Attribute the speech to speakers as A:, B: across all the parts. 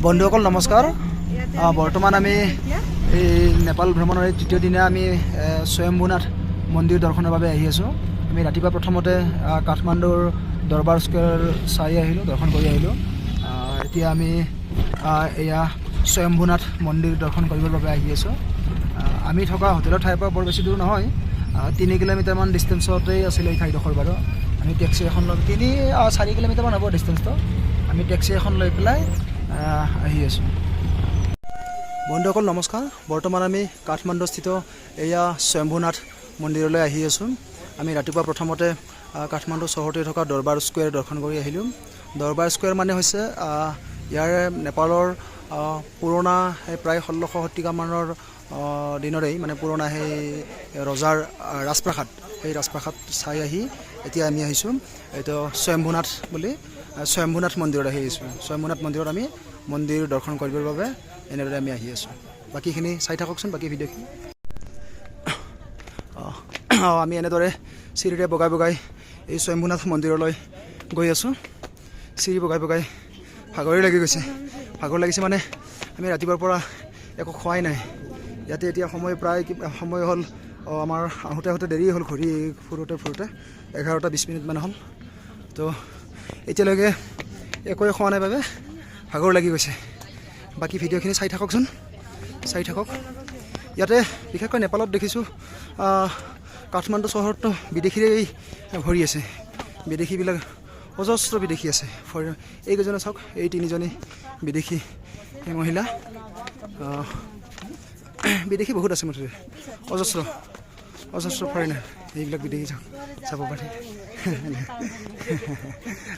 A: বন্ধুসকল নমস্কাৰ। বৰ্তমান আমি এই নেপাল ভ্ৰমণৰ তৃতীয় দিনা আমি স্বয়ম্ভূনাথ মন্দিৰ দৰ্শনৰ বাবে আহি আছোঁ। আমি ৰাতিপুৱা প্ৰথমতে কাঠমাণ্ডুৰ দৰবাৰ স্কোৱাৰ চাই আহিলোঁ, দৰ্শন কৰি আহিলোঁ। এতিয়া আমি এয়া স্বয়ম্ভূনাথ মন্দিৰ দৰ্শন কৰিবৰ বাবে আহি আছোঁ। আমি থকা হোটেলৰ ঠাইৰ পৰা বৰ বেছি দূৰ নহয়, 3 কিলোমিটাৰমান ডিষ্টেঞ্চতেই আছিলে এই ঠাইডোখৰ বাৰু। আমি টেক্সি এখন লৈ 4 কিলোমিটাৰমান হ'ব ডিষ্টেঞ্চটো। আমি টেক্সি এখন লৈ পেলাই আহি আছোঁ। বন্ধুসকল নমস্কাৰ। বৰ্তমান আমি কাঠমাণ্ডুস্থিত এয়া স্বয়ম্ভূনাথ মন্দিৰলৈ আহি আছোঁ। আমি ৰাতিপুৱা প্ৰথমতে কাঠমাণ্ডু চহৰতে থকা দৰবাৰ স্কোৱাৰ দৰ্শন কৰি আহিলোঁ। দৰবাৰ স্কোৱাৰ মানে হৈছে ইয়াৰে নেপালৰ পুৰণা প্ৰায় 1600 শতিকামানৰ দিনৰেই মানে পুৰণা সেই ৰজাৰ ৰাজপ্ৰাসাদ, সেই ৰাজপ্ৰাসাদ চাই আহি এতিয়া আমি আহিছোঁ এইটো স্বয়ম্ভূনাথ বুলি স্বয়ম্ভূনাথ মন্দিৰত আহি আহিছোঁ। স্বয়ম্ভূনাথ মন্দিৰত আমি মন্দিৰ দৰ্শন কৰিবৰ বাবে এনেদৰে আমি আহি আছোঁ। বাকীখিনি চাই থাককচোন, বাকী ভিডিঅ'খিনি। আমি এনেদৰে চিৰিৰে বগাই বগাই এই স্বয়ম্ভূনাথ মন্দিৰলৈ গৈ আছোঁ। চিৰি বগাই বগাই ভাগৰি লাগি গৈছে। ভাগৰ লাগিছে মানে আমি ৰাতিপুৱাৰ পৰা একো খোৱাই নাই। ইয়াতে এতিয়া সময় প্ৰায় সময় হ'ল, আমাৰ আহোঁতে আহোঁতে দেৰি হ'ল, ঘূৰি ফুৰোঁতে 11টা 20 মিনিটমান হ'ল। তো এতিয়ালৈকে একোৱে খোৱা নাই বাবে ভাগৰ লাগি গৈছে। বাকী ভিডিঅ'খিনি চাই থাককচোন, চাই থাকক। ইয়াতে বিশেষকৈ নেপালত দেখিছোঁ কাঠমাণ্ডু চহৰতো বিদেশীৰেই ভৰি আছে। বিদেশীবিলাক অজস্ৰ বিদেশী আছে। এইকেইজনে চাওক, এই 3জনী বিদেশী মহিলা। বিদেশী বহুত আছে মুঠতে, অজস্ৰ ফৰেনাৰ। এইবিলাক বিদেশী চাব পাৰি।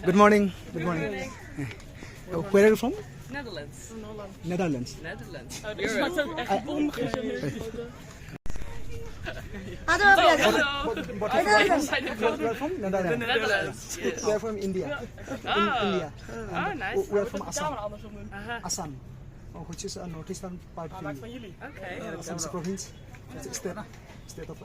A: Good morning. Good morning. Where are you from?
B: Netherlands.
A: Netherlands.
B: You're right.
A: But you are from Netherlands.
B: Netherlands. Yes.
A: We are from India. India.
B: nice.
A: We are from Assam. Assam, which is a northeastern part of India.
B: Okay.
A: Assam is a province. It's a state of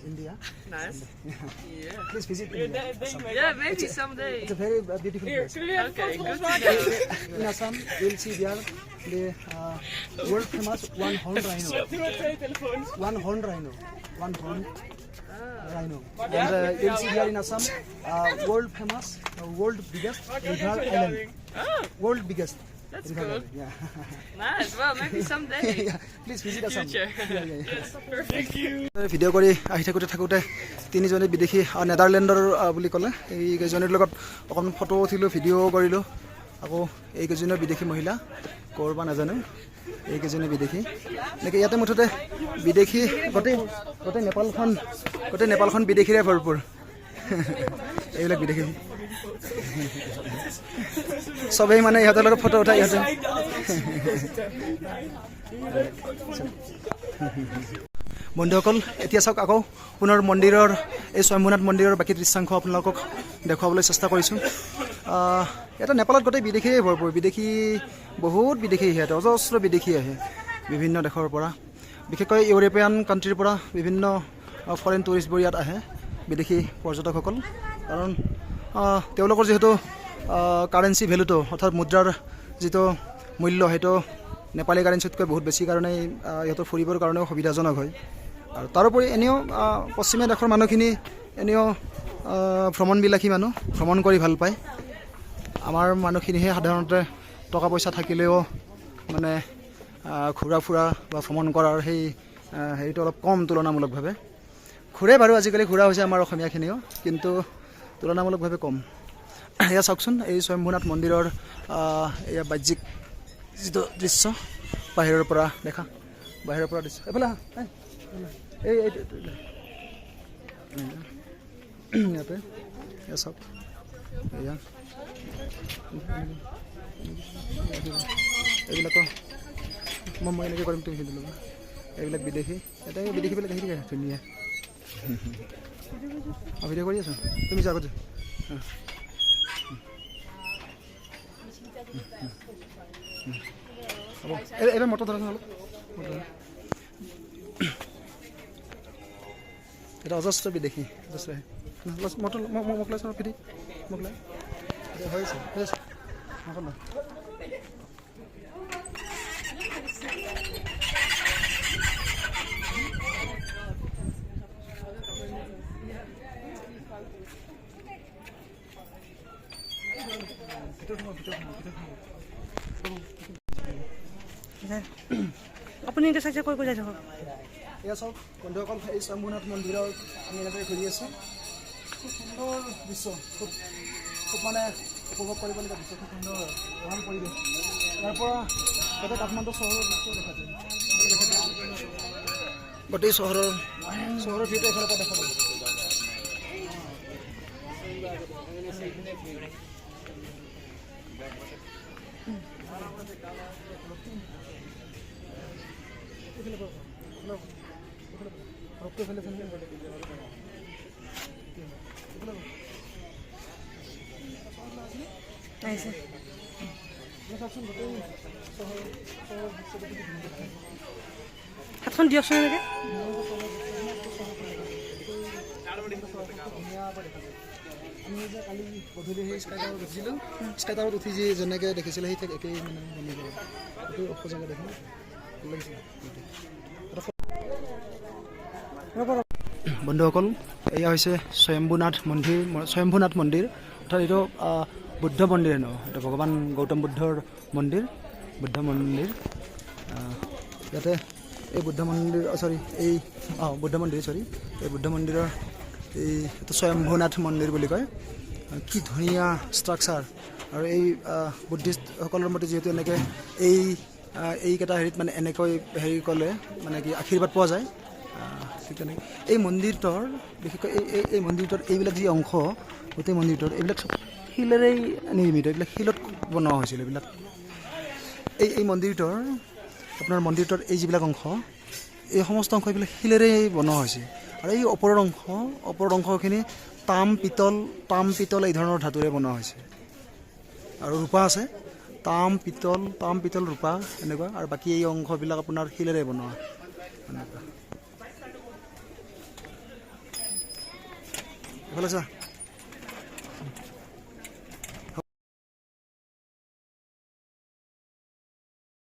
A: India.
B: Nice. Yeah.
A: Please visit India. Assam.
B: Yeah, maybe someday.
A: It's a very beautiful place.
B: Okay, good to know.
A: In Assam, you'll see there the world famous one horn rhino. One horn rhino. And you'll see here in Assam, world famous, world biggest river island. World biggest.
B: That's
A: river
B: cool.
A: island. Yeah.
B: Nice. Well, maybe someday.
A: Yeah. Please visit Assam.
B: Future. Yes, perfect.
A: Video' কৰি আহি থাকোঁতে 3জনী বিদেশী নেদাৰলেণ্ডৰ বুলি ক'লে। এইকেইজনীৰ লগত অকণমান photo উঠিলোঁ, ভিডিঅ' কৰিলোঁ। আকৌ এইকেইজনীও বিদেশী মহিলা, ক'ৰ বা নাজানো। এইকেইজনী বিদেশী এনেকৈ ইয়াতে মুঠতে বিদেশী গোটেই নেপালখন বিদেশীৰে ভৰপূৰ। এইবিলাক বিদেশী চবেই মানে ইহঁতৰ লগত ফটো উঠাই ইহঁতে। বন্ধুসকল এতিয়া চাওক, আকৌ পুনৰ মন্দিৰৰ এই স্বয়ম্ভূনাথ মন্দিৰৰ বাকী দৃশ্যাংশ আপোনালোকক দেখুৱাবলৈ চেষ্টা কৰিছোঁ। এটা নেপালত গোটেই বিদেশীয়ে ভৰপূৰ। বহুত বিদেশী আহে, অজস্ৰ বিদেশী আহে বিভিন্ন দেশৰ পৰা, বিশেষকৈ ইউৰোপীয়ান কাণ্ট্ৰিৰ পৰা বিভিন্ন ফৰেইন টুৰিষ্টবোৰ ইয়াত আহে, বিদেশী পৰ্যটকসকল। কাৰণ তেওঁলোকৰ যিহেতু কাৰেঞ্চি ভেলুটো অৰ্থাৎ মুদ্ৰাৰ যিটো মূল্য সেইটো নেপালী কাৰেঞ্চিতকৈ বহুত বেছি কাৰণে ইহঁতৰ ফুৰিবৰ কাৰণেও সুবিধাজনক হয়। আৰু তাৰোপৰি এনেও পশ্চিমীয়া দেশৰ মানুহখিনি এনেও ভ্ৰমণবিলাসী মানুহ, ভ্ৰমণ কৰি ভাল পায়। আমাৰ মানুহখিনিহে সাধাৰণতে টকা পইচা থাকিলেও মানে ঘূৰা ফুৰা বা ভ্ৰমণ কৰাৰ সেই হেৰিটো অলপ কম তুলনামূলকভাৱে। ঘূৰে বাৰু, আজিকালি ঘূৰা হৈছে আমাৰ অসমীয়াখিনিও, কিন্তু তুলনামূলকভাৱে কম। এয়া চাওকচোন, এই স্বয়ম্ভূনাথ মন্দিৰৰ এয়া বাহ্যিক যিটো দৃশ্য বাহিৰৰ পৰা দেখা, বাহিৰৰ পৰা দৃশ্য। এইফালে ইয়াতে এয়া চাওক, এয়া এইবিলাকৰ মই এনেকৈ কৰিম, তুমি সুধিলোঁ। এইবিলাক বিদেশী, এটা বিদেশীবিলাক আহি থাকে ধুনীয়া। ভিডিঅ' কৰি আছোঁ, তুমি যোৱা আগতে। হ'ব, এইবাৰ মটৰ ধৰাচোন অলপ। এটা অজস্ৰ বিদেশী, অজস্ৰ মটৰ মোকলাইছোঁ, ফিটি মোকলাই হৈ আছে।
C: আপুনি এতিয়া চাইছে কৈ যাই থাকক
A: এয়া চাওক বন্ধুসকল এই স্বয়ম্ভুনাথ মন্দিৰত আমি এনেকৈ ঘূৰি আছোঁ খুব সুন্দৰ দৃশ্য খুব মানে উপভোগ কৰিবলগীয়া দৃশ্য খুব সুন্দৰ মহান পৰিৱেশ ইয়াৰ পৰা তাতে কাঠমাণ্ডু চহৰৰ দৃশ্য দেখা যায় গোটেই চহৰৰ ভিউটো এফালৰ পৰা দেখা যায়
C: আহিছে হাতখন দিয়কচোন এনেকৈ
A: আমি যে কালি গধূলি সেই স্কাইটাৰত উঠিছিলোঁ স্কাইটাৰত উঠি যি যেনেকৈ দেখিছিলে সেই একেই মানে বনি গ'ল এইটো সঁচাকৈ দেখিলোঁ ভাল লাগিছিল বন্ধুসকল এয়া হৈছে স্বয়ম্ভুনাথ মন্দিৰ অৰ্থাৎ এইটো বুদ্ধ মন্দিৰ হেনো এইটো ভগৱান গৌতম বুদ্ধৰ মন্দিৰ ইয়াতে এই বুদ্ধ মন্দিৰৰ এই বুদ্ধ মন্দিৰৰ এইটো স্বয়ম্ভুনাথ মন্দিৰ বুলি কয় কি ধুনীয়া ষ্ট্ৰাকচাৰ আৰু এই বুদ্ধিষ্টসকলৰ মতে যিহেতু এনেকৈ এইকেইটা হেৰিত মানে এনেকৈ হেৰি ক'লে মানে কি আশীৰ্বাদ পোৱা যায় ঠিক তেনেকৈ এই মন্দিৰটোৰ বিশেষকৈ এই মন্দিৰটোৰ এইবিলাক যি অংশ গোটেই মন্দিৰটোৰ এইবিলাক শিলেৰেই নিৰ্মিত এইবিলাক শিলত বনোৱা হৈছিল এইবিলাক এই মন্দিৰটোৰ আপোনাৰ মন্দিৰটোৰ এই যিবিলাক অংশ এই সমস্ত অংশ এইবিলাক শিলেৰেই বনোৱা হৈছে আৰু এই ওপৰৰ অংশখিনি তাম পিতল এই ধৰণৰ ধাতুৰে বনোৱা হৈছে আৰু ৰূপা আছে তাম পিতল ৰূপা এনেকুৱা আৰু বাকী এই অংশবিলাক আপোনাৰ শিলেৰে বনোৱা এনেকুৱা ভাল লাগিছে